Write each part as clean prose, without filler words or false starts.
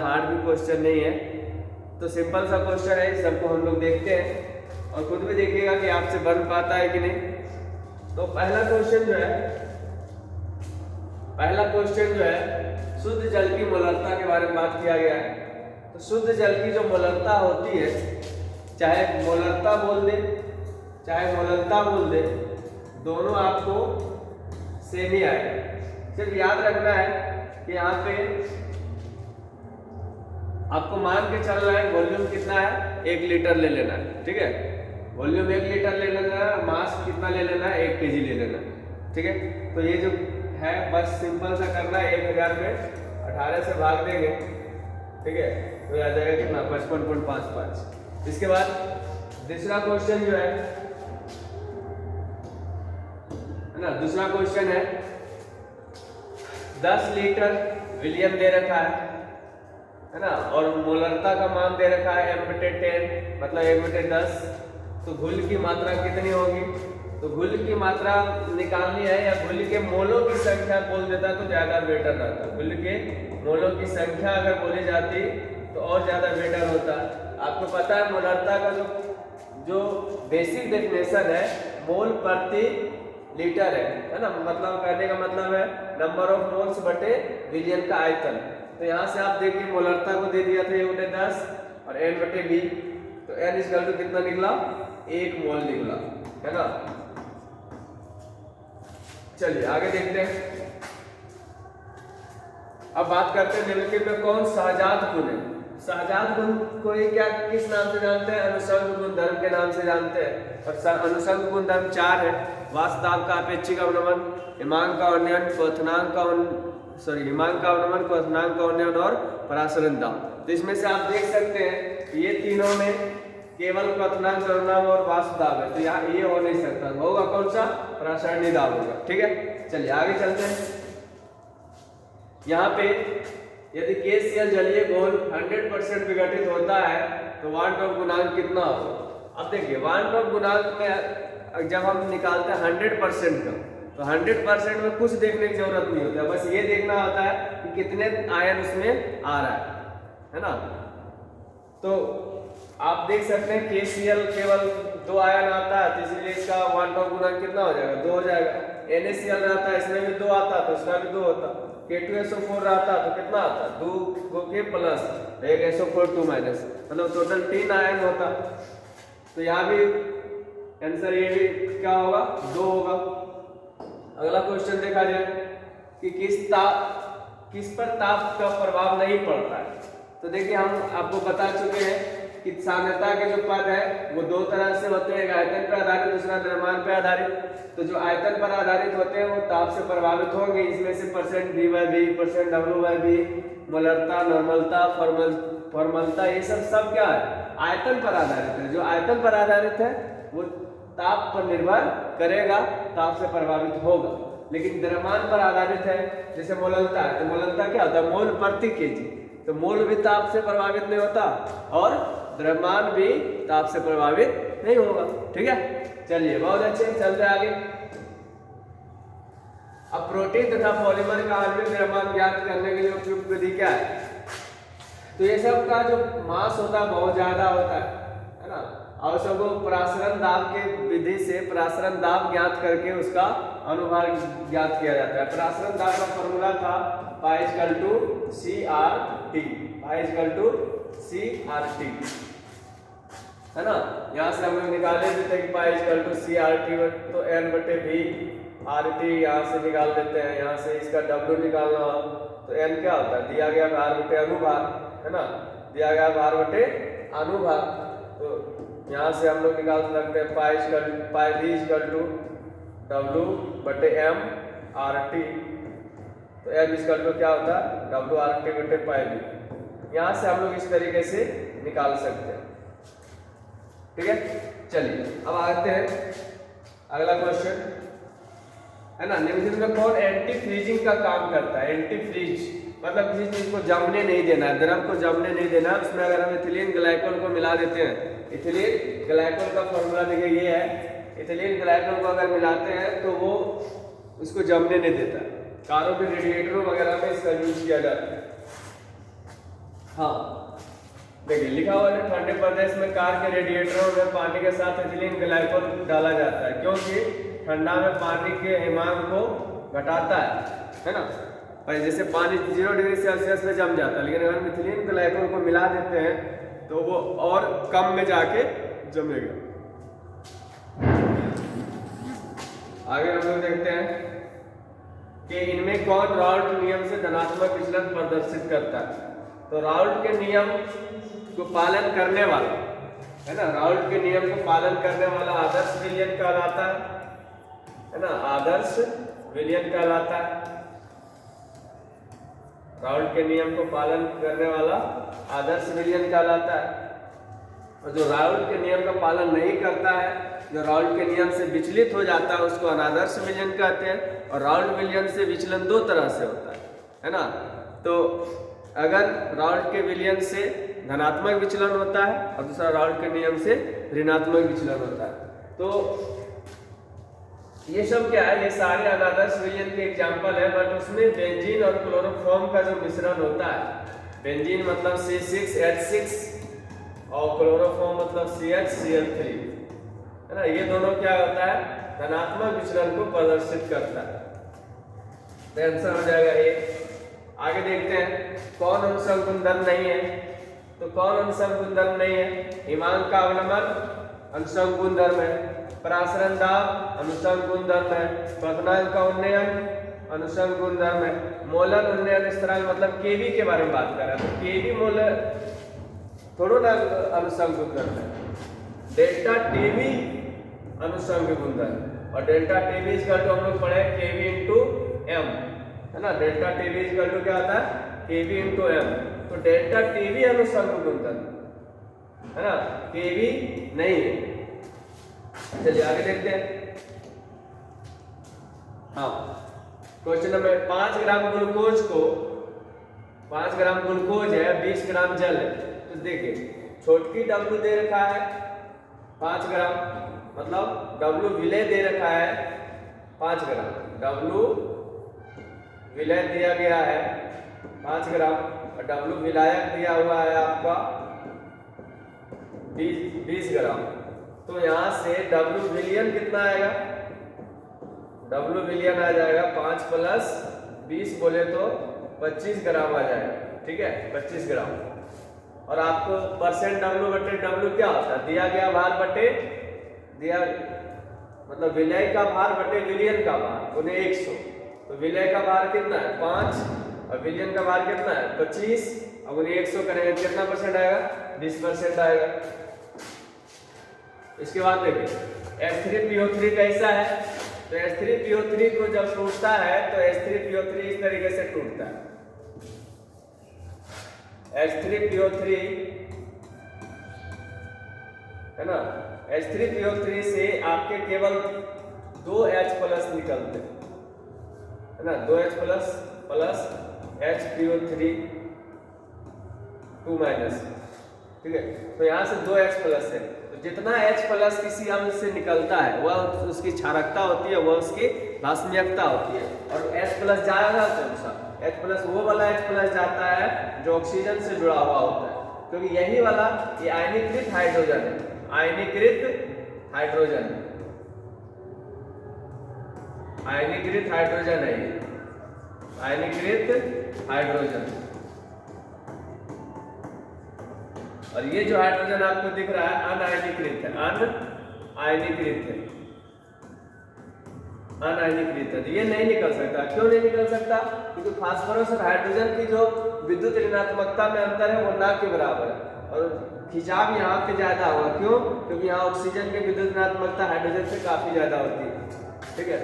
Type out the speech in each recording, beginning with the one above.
Hard भी question नहीं है, तो सिंपल सा क्वेश्चन है, सबको हम लोग देखते हैं और खुद भी देखिएगा कि आपसे बन पाता है कि नहीं। तो पहला क्वेश्चन जो है शुद्ध जल की मोलरता के बारे में बात किया गया है। तो शुद्ध जल की जो मोलरता होती है, चाहे मोलरता बोल दे चाहे मोलरता बोल दे, दोनों आपको सेम ही आएगा। सिर्फ याद रखना है कि यहाँ पे आपको मान के चलना है वॉल्यूम कितना है, 1 लीटर ले लेना है। ठीक है, वॉल्यूम 1 लीटर ले लेना है, मास कितना ले लेना है, 1 kg ले लेना है। ठीक है, तो ये जो है बस सिंपल सा करना है, 1000 में 18 से भाग देंगे। ठीक है, तो आ जाएगा कितना, 55.55। इसके बाद दूसरा क्वेश्चन जो है ना, दूसरा क्वेश्चन है 10 लीटर विलियम दे रखा है ना, और मोलरता का मान दे रखा है m/10, मतलब 1/10। तो घुल की मात्रा कितनी होगी, तो घुल की मात्रा निकालनी है, या घुल के मोलों की संख्या बोल देता तो ज्यादा बेटर रहता। घुल के मोलों की संख्या अगर बोली जाती तो और ज्यादा बेटर होता। आपको पता है मोलरता का जो बेसिक डेफिनेशन है मोल प्रति लीटर है ना, मतलब कहने का मतलब है नंबर ऑफ मोल्स बटे विलियन का आयतन। तो यहाँ से आप देखिए मोलरता को दे दिया था 1/10 और n/v, तो n इक्वल टू कितना निकला, 1 मोल निकला, है ना। चलिए आगे देखते हैं। अब बात करते हैं निम्नलिखित में कौन सहजात गुण है। सहजात गुण को क्या किस नाम से जानते हैं, अनुसंग गुण धर्म के नाम से जानते हैं। और अनुसंग गुण धर्म 4 है, वास्तव का अपेक्षिक अवनमन, हिमांक का उन्नयन, क्वथनांक का हिमांक का अवनमन, क्वथनांक का उन्नयन और परासरण दाब। तो इसमें से आप देख सकते हैं ये तीनों में केवल क्वथनांक का उन्नयन और वाष्प दाब है, तो यहाँ ये हो नहीं सकता, होगा कौन सा, परासरणी दाब होगा। ठीक है, चलिए आगे चलते हैं। यहाँ पे यदि KCl जलीय घोल 100% विघटित होता है तो वान टॉप गुणांक कितना होगा। अब देखिए वान टॉप गुणांक में जब हम निकालते हैं 100% का, तो 100% में कुछ देखने की जरूरत नहीं होता, बस ये देखना होता है कि कितने आयन उसमें आ रहा है ना। तो आप देख सकते हैं KCl केवल 2 आयन आता है, तो इसलिए इसका वान टॉप गुणांक कितना हो जाएगा, 2 हो जाएगा। NaCl रहता है, इसमें भी 2 आता तो इसका भी 2 होता। K2SO4 रहता तो कितना आता, 2 K प्लस 1 SO4 2 माइनस, मतलब टोटल 3 आयन होता। तो यहाँ भी आंसर ये भी क्या होगा, 2 होगा। अगला क्वेश्चन देखा जाए कि किस पर ताप का प्रभाव नहीं पड़ता है। तो देखिए हम आपको बता चुके हैं कि सांद्रता के जो पद है वो 2 तरह से होते हैं, एक आयतन पर आधारित, दूसरा द्रव्यमान पर आधारित। तो जो आयतन पर आधारित होते हैं वो ताप से प्रभावित होंगे, इसमें से %V/V, %W/V, मोलरता, नॉर्मलता, फॉर्मलता, ये सब क्या है, आयतन पर आधारित है। जो आयतन पर आधारित है वो ताप पर निर्भर करेगा, ताप से प्रभावित होगा। लेकिन द्रव्यमान पर आधारित है, जैसे मोलरता है, तो मोलरता क्या होता है, मोल प्रति केजी, तो मोल भी ताप से प्रभावित नहीं होता और द्रव्यमान भी ताप से प्रभावित नहीं होगा। ठीक है, चलिए बहुत अच्छे, चलते आगे। अब प्रोटीन तथा पॉलीमर का आणविक द्रव्यमान ज्ञात करने के लिए उपयुक्त विधि क्या है। तो ये सब का जो मास होता है बहुत ज्यादा होता है ना, और सबको परासरण दाब के विधि से परासरण दाब ज्ञात करके उसका अनुभार ज्ञात किया जाता है। परासरण दाब का फॉर्मूला था π=CRT, है ना। यहाँ से हम लोग निकाले देते हैं कि π=CRT, तो N/V यहाँ से निकाल देते हैं। यहाँ से इसका W निकालना हो तो N क्या होता है, दिया गया भार बटे अनुभार, है ना, दिया गया भार बटे अनुभार। तो यहाँ से हम लोग निकाल सकते हैं π=W/m/RT, तो M क्या होता है, WRT/πV। यहाँ से हम लोग इस तरीके से निकाल सकते हैं। ठीक है, चलिए अब आते हैं अगला क्वेश्चन, है ना। निम्नलिखित में कौन एंटी फ्रीजिंग का काम करता है। एंटी फ्रीज मतलब किसी चीज को जमने नहीं देना है, द्रव को जमने नहीं देना। उसमें अगर हम इथिलीन ग्लाइकोल को मिला देते हैं, इथिलीन ग्लाइकोल का फॉर्मूला देखिए ये है, इथिलीन ग्लाइकोल को अगर मिलाते हैं तो वो उसको जमने नहीं देता। कारों के रेडिएटरों वगैरह में इसका यूज किया जाता हाँ देखिए लिखा हुआ है ठंडे प्रदेश में कार के रेडिएटरों में पानी के साथ एथिलीन ग्लाइकोल डाला जाता है क्योंकि ठंडा में पानी के हिमांक को घटाता है ना। भाई जैसे पानी 0 डिग्री सेल्सियस पे जम जाता है, लेकिन अगर मिथिलीन ग्लाइकोल को मिला देते हैं तो वो और कम में जाके जमेगा। आगे हम लोग देखते हैं कि इनमें कौन राउल्ट नियम से धनात्मक विचलन प्रदर्शित करता है। तो राउल्ट के नियम को पालन करने वाला है ना, राउल्ट के नियम को पालन करने वाला आदर्श विलयन कहलाता है ना, आदर्श विलयन कहलाता है। राउल्ट के नियम को पालन करने वाला आदर्श विलयन कहलाता है। और जो राउल्ट के नियम का पालन नहीं करता है, जो राउल्ट के नियम से विचलित हो जाता है, उसको अनादर्श विलयन कहते हैं। और राउल्ट विलयन से विचलन दो तरह से होता है ना। तो अगर राउल्ट के विलयन से धनात्मक विचलन होता है और दूसरा राउल्ट के नियम से ऋणात्मक विचलन होता है। तो ये सब क्या है, ये सारे अनादर्श विलयन के एग्जाम्पल है, बट उसमें बेंजीन और क्लोरोफॉर्म का जो मिश्रण होता है, बेंजीन मतलब C6H6 और क्लोरोफॉर्म मतलब CHCl3 है ना, ये दोनों क्या होता है, धनात्मक विचलन को प्रदर्शित करता है। तो आंसर हो जाएगा ये। आगे देखते हैं कौन अनुसंग गुणधर्म नहीं है। तो कौन अनुसंग गुणधर्म नहीं है, हिमांक का अवनमन अनुसंग गुणधर्म है, परासरण दाब अनुसंग गुणधर्म है, क्वथनांक का उन्नयन अनुसंग गुणधर्म है, मोलर उन्नयन स्थिरांक मतलब केवी के बारे में बात कर रहे हैं, तो केवी मोलर थोड़ा ना अनुसंग गुणधर्म है। डेल्टा टीवी अनुसंग गुणधर्म, और डेल्टा टीवी इक्वल टू हम लोग पढ़े केवी इंटू एम है ना, डेल्टा टीवी इक्वल टू क्या होता है, केवी इंटू एम। तो डेल्टा टीवी अनुसंग गुणधर्म है ना, केवी नहीं है। चलिए आगे देखते हैं। हाँ क्वेश्चन नंबर 5 ग्राम ग्लूकोज को 5 ग्राम ग्लूकोज है, 20 ग्राम जल है। तो देखिए छोटकी W दे रखा है 5 ग्राम, मतलब W विलय दे रखा है 5 ग्राम, W विलय दिया गया है 5 ग्राम और W विलायक दिया हुआ है आपका 20 ग्राम। तो यहाँ से W विलियन कितना आएगा, W विलियन आ जाएगा 5 प्लस 20 बोले तो 25 ग्राम आ जाएगा, ठीक है 25 ग्राम। और आपको परसेंट W बटे W क्या होता है, दिया गया भार बटे दिया मतलब विलय का भार बटे विलियन का भार उन्हें 100। तो विलय का भार कितना है 5 और विलियन का भार कितना है 25, अब उन्हें 100 करेंगे कितना परसेंट आएगा, 20% आएगा। इसके बाद देखिए H3PO3 कैसा है, तो H3PO3 को जब टूटता है तो H3PO3 इस तरीके से टूटता है। H3PO3 है ना, H3PO3 से आपके केवल 2 H प्लस निकलते है ना, 2 H plus plus HPO3 2 minus, ठीक है। तो यहाँ से 2 H प्लस है, तो जितना H प्लस किसी अम्ल से निकलता है वह उसकी क्षारकता होती है, वह उसकी रासायनिकता होती है। और H प्लस जाएगा कौन सा, H प्लस वो वाला H प्लस जाता है जो ऑक्सीजन से जुड़ा हुआ होता है, क्योंकि यही वाला ये आयनीकृत हाइड्रोजन है, आयनीकृत हाइड्रोजन है, आयनीकृत हाइड्रोजन है ये, आयनीकृत हाइड्रोजन। और ये जो हाइड्रोजन आपको दिख रहा है अनायनीकृत है, अनायनीकृत है, अनायनीकृत है। तो ये नहीं निकल सकता, क्यों नहीं निकल सकता, क्योंकि फास्फोरस और हाइड्रोजन की जो विद्युत ऋणात्मकता में अंतर है वो ना के बराबर है, और खिंचाव यहाँ पे ज्यादा होगा। क्यों, क्योंकि यहाँ ऑक्सीजन की विद्युत ऋणात्मकता हाइड्रोजन से काफी ज्यादा होती है, ठीक है।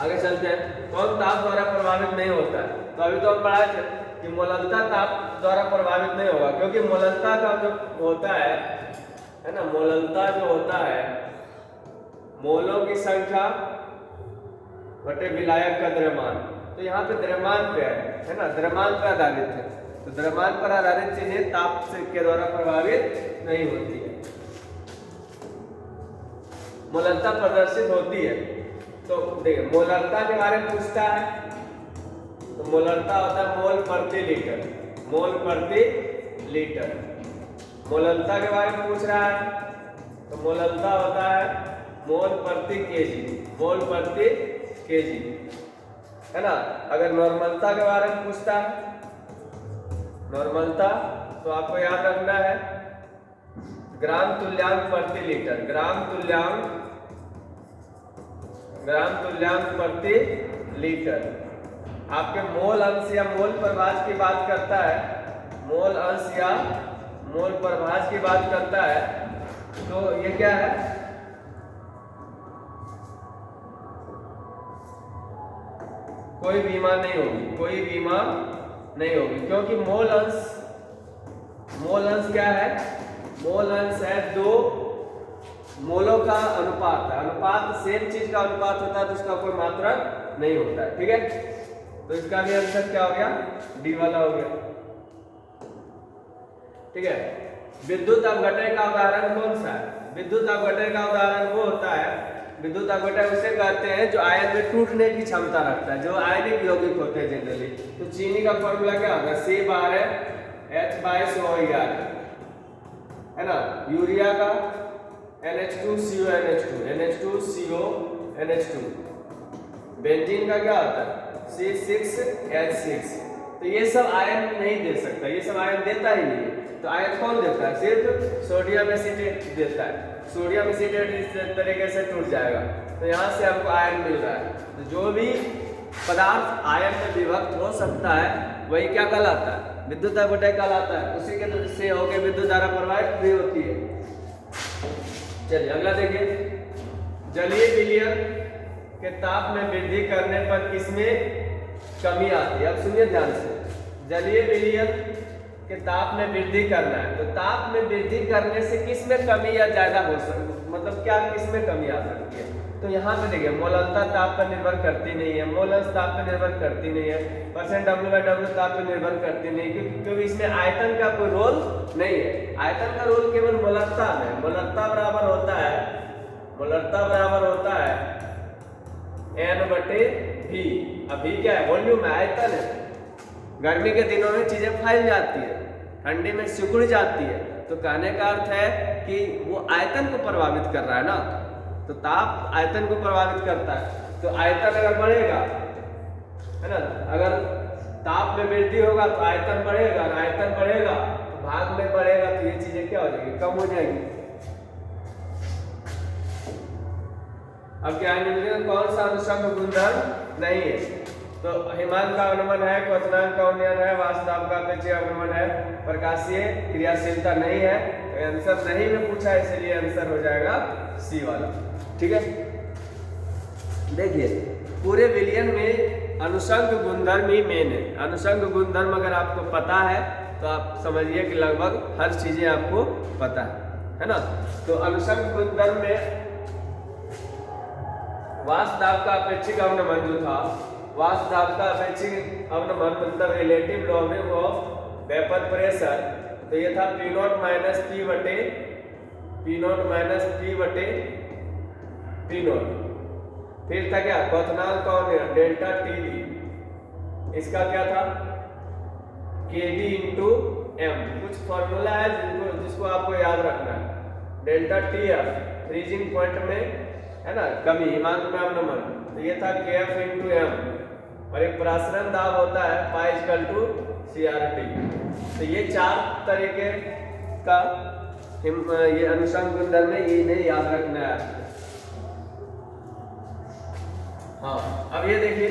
आगे चलते हैं, कौन ताप द्वारा प्रभावित नहीं होता है। तो अभी तो हम पढ़ाए थे कि मोललता ताप द्वारा प्रभावित नहीं होगा, क्योंकि मोललता का जो होता है ना, मोललता जो होता है मोलों की संख्या बटे विलायक का द्रव्यमान। तो यहाँ पे द्रव्यमान पे है ना, द्रव्यमान पर आधारित है, तो द्रव्यमान पर आधारित चीजें ताप से के द्वारा प्रभावित नहीं होती है, मोललता प्रदर्शित होती है। तो देखिए मोलरता के बारे में पूछता है, तो मोलरता होता है मोल प्रति लीटर, मोल प्रति लीटर। मोललता के बारे में पूछ रहा है तो मोललता होता है मोल प्रति केजी, मोल प्रति केजी, है ना। अगर नॉर्मलता के बारे में पूछता है, नॉर्मलता, तो आपको याद रखना है ग्राम तुल्यांक प्रति लीटर, ग्राम तुल्यांक प्रति लीटर। आपके मोल अंश या मोल प्रभाज की बात करता है, मोल अंश या मोल प्रभाज की बात करता है, तो ये क्या है, कोई बीमा नहीं होगी, कोई बीमा नहीं होगी, क्योंकि मोल अंश क्या है, मोल अंश है दो मोलों का अनुपात है। अनुपात सेम चीज का अनुपात होता है तो उसका कोई मात्रक नहीं होता है, ठीक है। तो इसका भी आंसर क्या हो गया, डी वाला हो गया, ठीक है। विद्युत अपघटन का उदाहरण कौन सा है? विद्युत अपघटन का उदाहरण वो होता है, विद्युत अपघटन उसे कहते हैं जो आयन में टूटने की क्षमता रखता है, जो आयनिक यौगिक होते हैं जनरली। तो चीनी का फॉर्मूला क्या होगा, C/H/SO4, है ना। यूरिया का NH2CO NH2। बेंजीन का क्या होता है, C6H6। तो ये सब आयन नहीं दे सकता, ये सब आयन देता ही नहीं है। तो आयन कौन देता है, सिर्फ सोडियम एसिटेट देता है। सोडियम एसिटेट इस तरीके से टूट जाएगा, तो यहाँ से हमको आयन मिल रहा है। तो जो भी पदार्थ आयन में विभक्त हो सकता है वही क्या कहलाता है, विद्युत अपघटन कहलाता है। उसी के से होकर विद्युत धारा प्रवाहित भी होती है। चलिए अगला देखिए, जलीय विलयन के ताप में वृद्धि करने पर किसमें कमी आती है। अब सुनिए ध्यान से, जलीय विलयन के ताप में वृद्धि करना है, तो ताप में वृद्धि करने से किस में कमी या ज्यादा हो सकती, मतलब क्या किस में कमी आ सकती है। तो यहाँ पे देखिए, मोललता ताप पर निर्भर करती नहीं है, मोलंश ताप पर निर्भर करती नहीं है, परसेंट W/W ताप पर निर्भर करती नहीं, क्योंकि इसमें आयतन का कोई रोल नहीं है। आयतन का रोल केवल मोलरता में, मोलरता बराबर होता है N/V। अभी क्या है, वॉल्यूम है, आयतन है। गर्मी के दिनों में चीजें फैल जाती है, ठंडी में सिकुड़ जाती है, तो कहने का अर्थ है कि वो आयतन को प्रभावित कर रहा है ना। तो ताप आयतन को प्रभावित करता है, तो आयतन अगर बढ़ेगा, है ना, अगर ताप में वृद्धि होगा तो आयतन बढ़ेगा, और आयतन बढ़ेगा तो भाग में बढ़ेगा, तो ये चीजें क्या हो जाएगी, कम हो जाएगी। अब क्या है, कौन सा अनुषंग गुणधर्म नहीं है, तो हिमांक का अवनमन है, क्वथनांक का उन्नयन है, वाष्पदाब का अपेक्षित अवनमन है, प्रकाशीय क्रियाशीलता नहीं है। तो आंसर नहीं में पूछा, इसलिए आंसर हो जाएगा सी वाला, ठीक है। देखिए, पूरे विलयन में अनुषंग गुणधर्म ही मेन है। अनुषंग गुणधर्म अगर आपको पता है तो आप समझिए कि लगभग हर चीजें आपको पता है ना। तो अनुषंग गुणधर्म में वाष्पदाब का अपेक्षित अवनमन जो था, वाष्पदाब का अपेक्षित अवनमन मतलब relative logarithm of vapour pressure, तो ये था P0 माइनस P0। फिर था क्या, क्वथनांक का उन्नयन डेल्टा TB, इसका क्या था KB/m। कुछ फॉर्मूला है जिसको आपको याद रखना है। डेल्टा TF फ्रीजिंग पॉइंट में, है ना, कमी, हिमांक में अवनमन, तो ये था KF/m। और एक प्रासरण दाब होता है π=CRT। तो ये चार तरीके का ये अनुषंग गुणधर्म है, ये नहीं याद रखना है। हाँ, अब ये देखिए,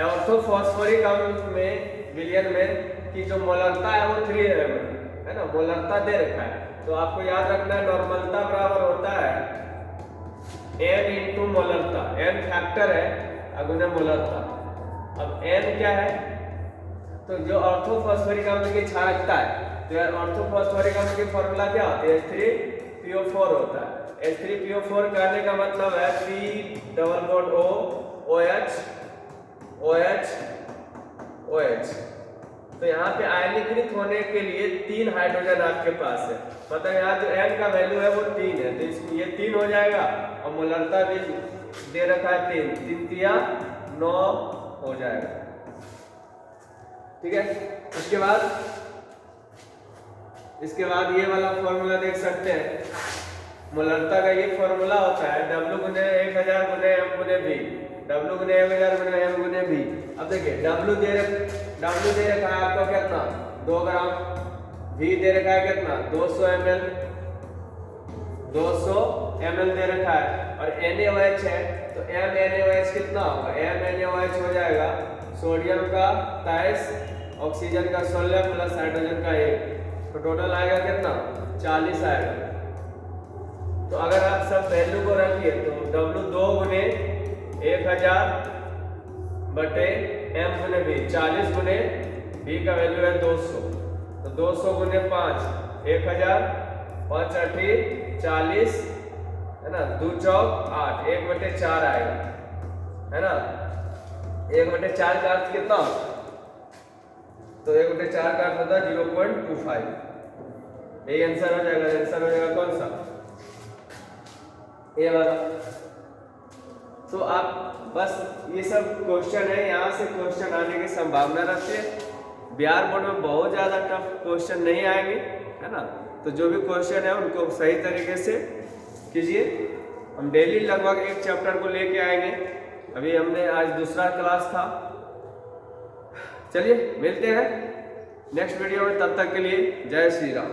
ऑर्थोफॉस्फोरिक अम्ल में विलयन में की जो मोलरता है वो 3 है ना, मोलरता दे रखा है। तो आपको याद रखना है, नॉर्मलता बराबर होता है N × मोलरता, N फैक्टर है अगुना मोलरता। अब N क्या है, तो जो ऑर्थोफॉस्फोरिक अम्ल की क्षारकता है, तो ऑर्थोफॉस्फोरिक अम्ल की फॉर्मूला क्या होती है, H3PO4 होता है। H3PO4 कहने का मतलब है P=OH। तो यहाँ पे आयनीकृत होने के लिए 3 हाइड्रोजन आपके पास है, मतलब यहाँ जो N का वैल्यू है वो 3 है, तो ये 3 हो जाएगा, और मोलरता भी दे रखा है 3 × 3 = 9 हो जाएगा, ठीक है। इसके बाद ये वाला फॉर्मूला देख सकते हैं, मोलरता का ये फॉर्मूला होता है W गुने 1000 गुने M गुने V, W गुने 1000 गुने M गुने V। अब देखिए W दे रखा है आपको कितना 2 ग्राम, V दे रखा है कितना 200 ml दे रखा है, और NaOH है तो MNaOH कितना होगा, MNaOH हो जाएगा सोडियम का 23, ऑक्सीजन का 16 प्लस हाइड्रोजन का 1, तो टोटल आएगा कितना 40 आएगा। तो अगर आप सब वैल्यू को रखिए तो W 2 गुने 1000 बटे M गुने V, 40 गुने V का वैल्यू है 200, तो 200 गुने 5 1000, 5 8 40 है ना, 2 चौक 8, 1/4 आएगा है ना। 1/4 का अर्थ कितना, तो 1/4 का अर्थ होता है 0.25। यही आंसर हो जाएगा। आंसर हो जाएगा कौन सा, ये वाला। तो आप बस ये सब क्वेश्चन है, यहाँ से क्वेश्चन आने की संभावना रहती है। बिहार बोर्ड में बहुत ज़्यादा टफ क्वेश्चन नहीं आएंगे है ना, तो जो भी क्वेश्चन है उनको सही तरीके से कीजिए। हम डेली लगभग एक चैप्टर को लेके आएंगे। अभी हमने आज दूसरा क्लास था। चलिए मिलते हैं नेक्स्ट वीडियो में, तब तक के लिए जय श्री राम।